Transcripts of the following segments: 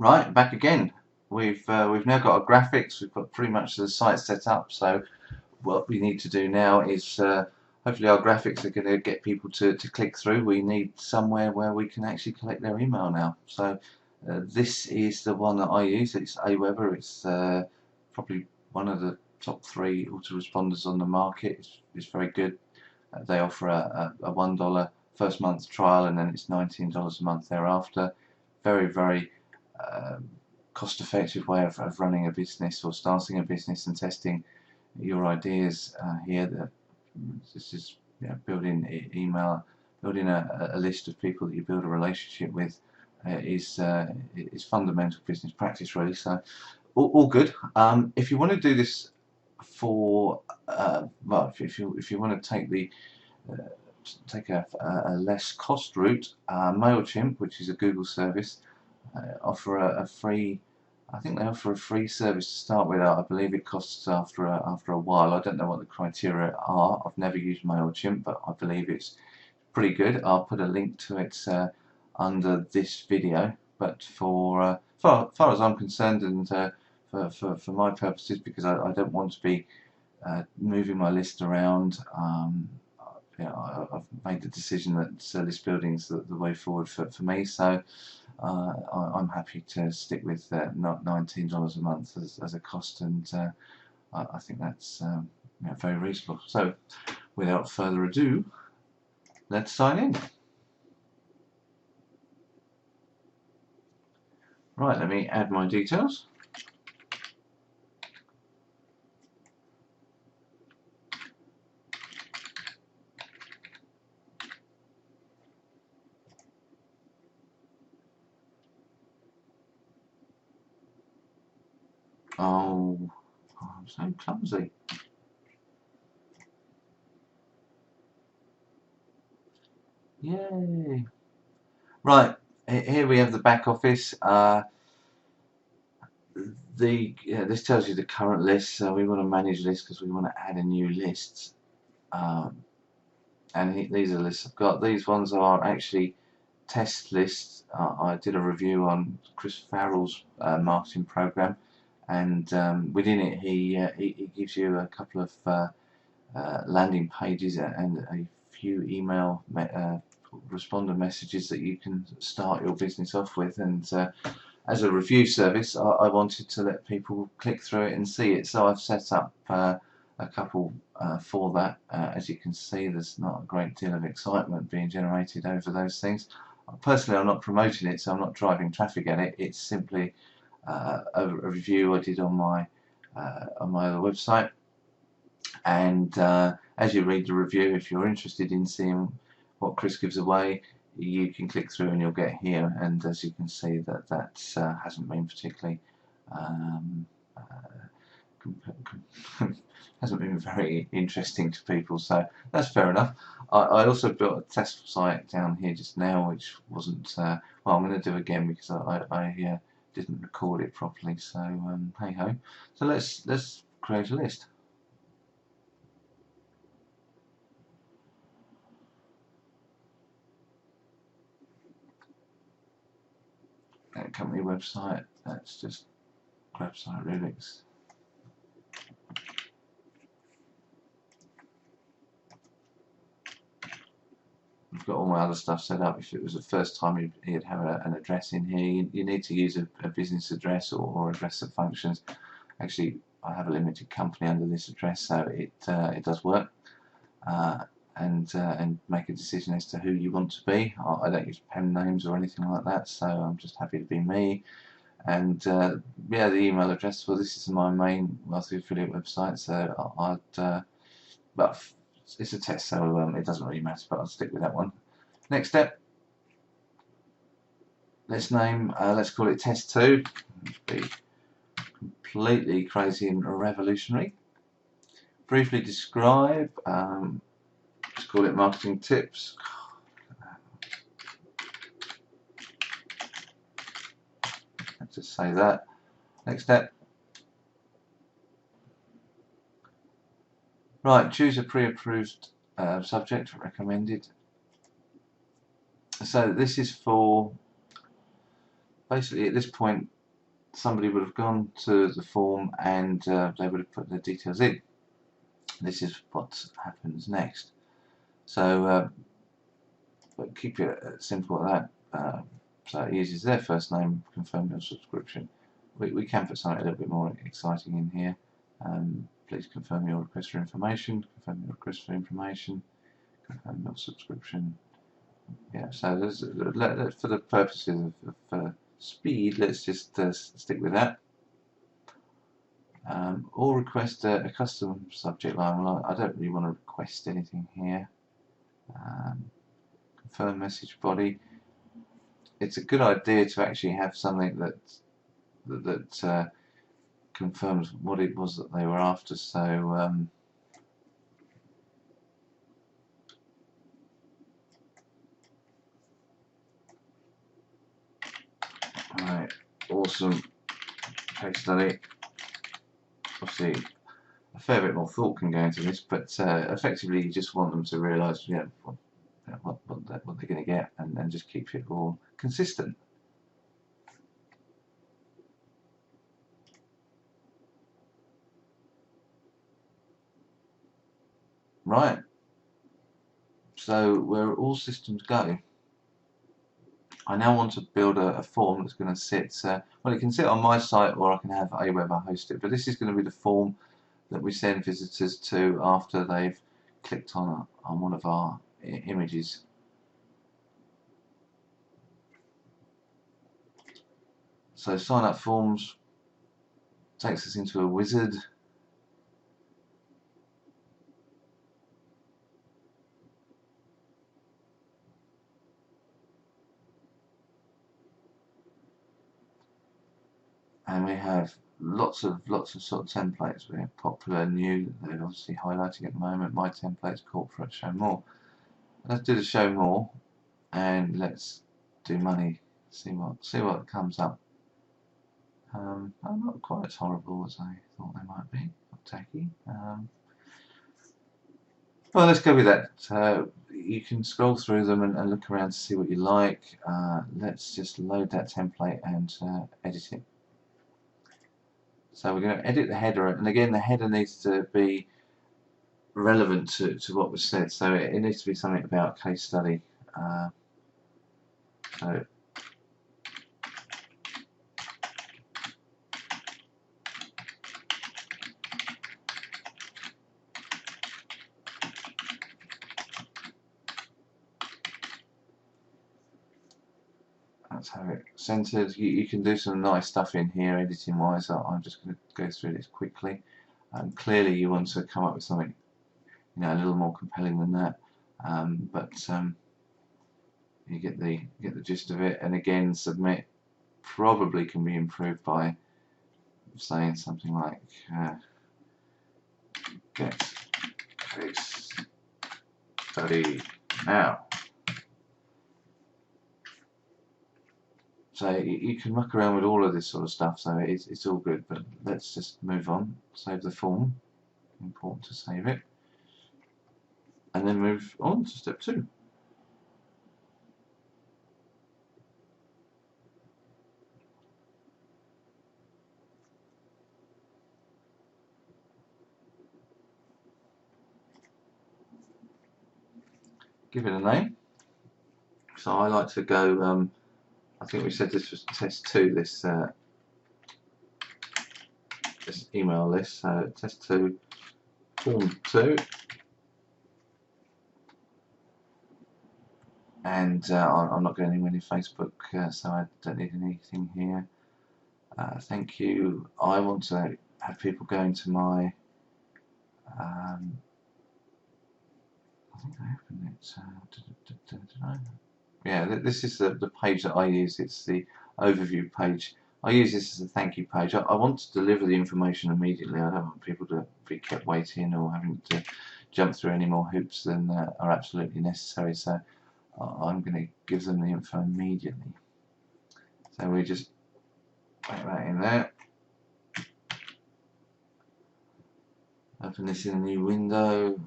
Right, back again. We've now got our graphics. We've got pretty much the site set up. So what we need to do now is hopefully our graphics are going to get people to click through. We need somewhere where we can actually collect their email now. So this is the one that I use. It's Aweber. It's probably one of the top 3 autoresponders on the market. It's very good. They offer a $1 first month trial, and then it's $19 a month thereafter. Very cost-effective way of running a business or starting a business and testing your ideas here. This is building email, building a list of people that you build a relationship with is fundamental business practice, really. So all good. If you want to do this for well, if you want to take a less cost route, MailChimp, which is a Google service, offer a free. I think they offer a free service to start with. I believe it costs after a while. I don't know what the criteria are. I've never used MailChimp, but I believe it's pretty good. I'll put a link to it under this video. But for far as I'm concerned, and for my purposes, because I don't want to be moving my list around. I've made the decision that list building is the way forward for me. So I'm happy to stick with not $19 a month as a cost, and I think that's very reasonable. So without further ado, let's sign in. Right, let me add my details. Oh, I'm so clumsy. Yay! Right, here we have the back office. This tells you the current list. So we want to manage lists because we want to add a new list. And these are the lists I've got. These ones are actually test lists. I did a review on Chris Farrell's marketing program, and within it he gives you a couple of landing pages and a few email responder messages that you can start your business off with. And as a review service, I wanted to let people click through it and see it, so I've set up a couple for that. As you can see, there's not a great deal of excitement being generated over those things. Personally, I'm not promoting it, so I'm not driving traffic at it. It's simply a review I did on my other website. And as you read the review, if you're interested in seeing what Chris gives away, you can click through and you'll get here. And as you can see, that hasn't been particularly hasn't been very interesting to people, so that's fair enough. I also built a test site down here just now, which wasn't well, I'm going to do again because I didn't record it properly. So hey ho. So let's create a list. Company website. Let's just grab site Rubix. I've got all my other stuff set up. If it was the first time you'd have an address in here, you need to use a business address or address that functions. Actually, I have a limited company under this address, so it does work. And make a decision as to who you want to be. I don't use pen names or anything like that, so I'm just happy to be me. And yeah, the email address. Well, this is my main wealthy affiliate website, so but it's a test, so it doesn't really matter. But I'll stick with that one. Next step. Let's call it Test 2. Be completely crazy and revolutionary. Briefly describe. Let's call it marketing tips. Let's just say that. Next step. Right, choose a pre-approved subject, recommended. So this is for basically at this point somebody would have gone to the form and they would have put their details in. This is what happens next. So but keep it simple at that. So it uses their first name, confirm your subscription. We can put something a little bit more exciting in here. Please confirm your request for information, confirm your request for information, confirm your subscription. Yeah, so there's, for the purposes of speed, let's just stick with that. Or request a custom subject line. Well, I don't really want to request anything here. Confirm message body. It's a good idea to actually have something that confirms what it was that they were after. So right, awesome case study. Obviously, a fair bit more thought can go into this, but effectively, you just want them to realise, what they're going to get, and just keep it all consistent. Right. So where all systems go, I now want to build a form that's going to sit, well, it can sit on my site, or I can have Aweber host it, but this is going to be the form that we send visitors to after they've clicked on one of our images. So sign up forms takes us into a wizard. And we have lots of sort of templates. We have popular, new, they're obviously highlighting at the moment. My templates, corporate, show more. Let's do the show more, and let's do money. See what comes up. Not quite as horrible as I thought they might be. Not tacky. Well, let's go with that. You can scroll through them and look around to see what you like. Let's just load that template and edit it. So we're going to edit the header, and again the header needs to be relevant to what was said. So it needs to be something about case study. So let's have it centered. You can do some nice stuff in here editing wise. I'm just going to go through this quickly. Clearly you want to come up with something a little more compelling than that, but you get the gist of it. And again, submit probably can be improved by saying something like get case study now. So you can muck around with all of this sort of stuff, so it's all good, but let's just move on. Save the form, important to save it, and then move on to step 2. Give it a name. So I like to go, I think we said this was test 2, this email list, so test 2, form 2, and I'm not going anywhere near Facebook, so I don't need anything here. Thank you. I want to have people go into my, I think I opened it, yeah, this is the page that I use. It's the overview page. I use this as a thank you page. I want to deliver the information immediately. I don't want people to be kept waiting or having to jump through any more hoops than are absolutely necessary. So I'm going to give them the info immediately. So we just put that in there. Open this in a new window.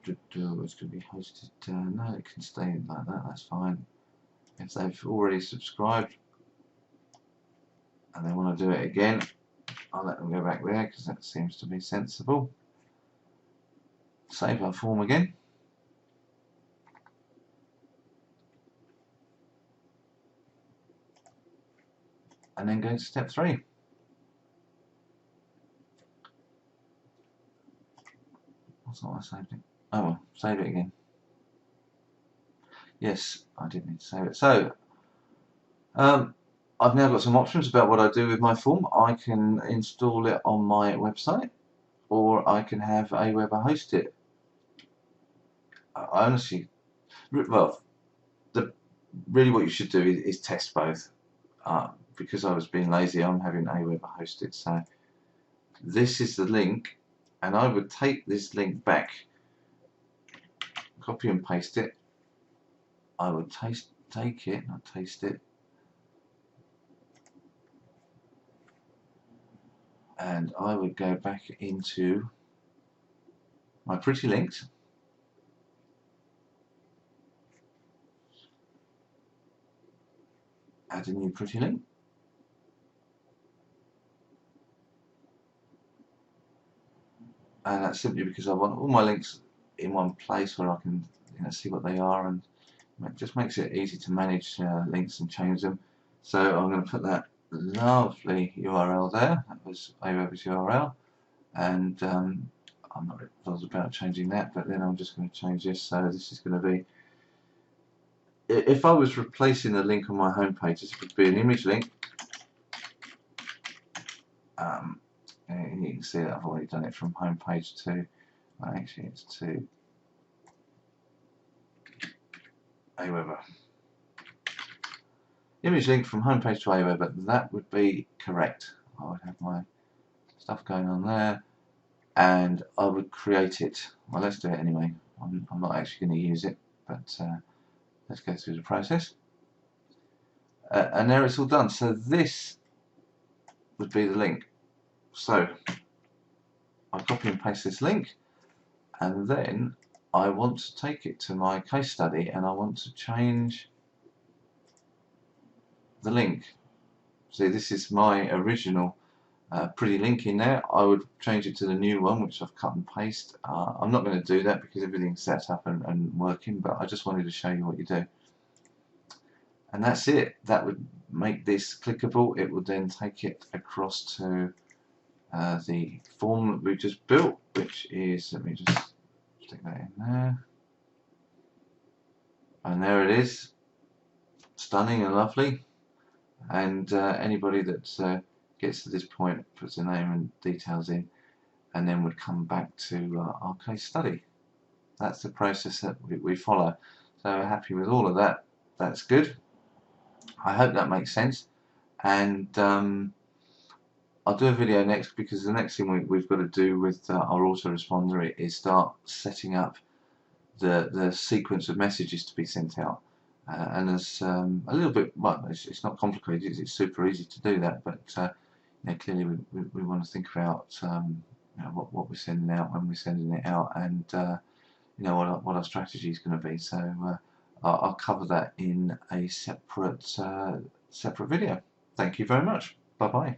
It's going to be hosted. No, it can stay like that. That's fine. If they've already subscribed, and they want to do it again, I'll let them go back there because that seems to be sensible. Save our form again. And then go to step 3. That's not why I saved it. Oh well, save it again. Yes, I did need to save it. So, I've now got some options about what I do with my form. I can install it on my website, or I can have Aweber host it. I honestly, well, really what you should do is test both. Because I was being lazy, I'm having Aweber host it. So this is the link, and I would take this link back, copy and paste it. I would take it, not taste it, and I would go back into my pretty links, add a new pretty link, and that's simply because I want all my links in one place where I can see what they are, and it just makes it easy to manage links and change them. So I'm going to put that lovely URL there. That was Aweber's URL, and I'm not bothered about changing that, but then I'm just going to change this. So this is going to be, if I was replacing the link on my homepage, this would be an image link. And you can see that I've already done it from homepage to, actually it's to Aweber. Image link from homepage to Aweber, that would be correct. I would have my stuff going on there, and I would create it. Well, let's do it anyway. I'm not actually going to use it, but let's go through the process. And there it's all done. So this would be the link. So I copy and paste this link, and then I want to take it to my case study, and I want to change the link. See, this is my original pretty link in there. I would change it to the new one, which I've cut and paste. I'm not going to do that because everything's set up and working, but I just wanted to show you what you do. And that's it. That would make this clickable. It would then take it across to the form that we just built, which is, let me just stick that in there. And there it is. Stunning and lovely. And anybody that gets to this point puts their name and details in, and then would come back to our case study. That's the process that we follow. So happy with all of that. That's good. I hope that makes sense. And I'll do a video next, because the next thing we've got to do with our autoresponder is start setting up the sequence of messages to be sent out. And there's a little bit, well, it's not complicated, it's super easy to do that, but clearly we want to think about what we're sending out, when we're sending it out, and what our strategy is going to be. So I'll cover that in a separate video. Thank you very much. Bye bye.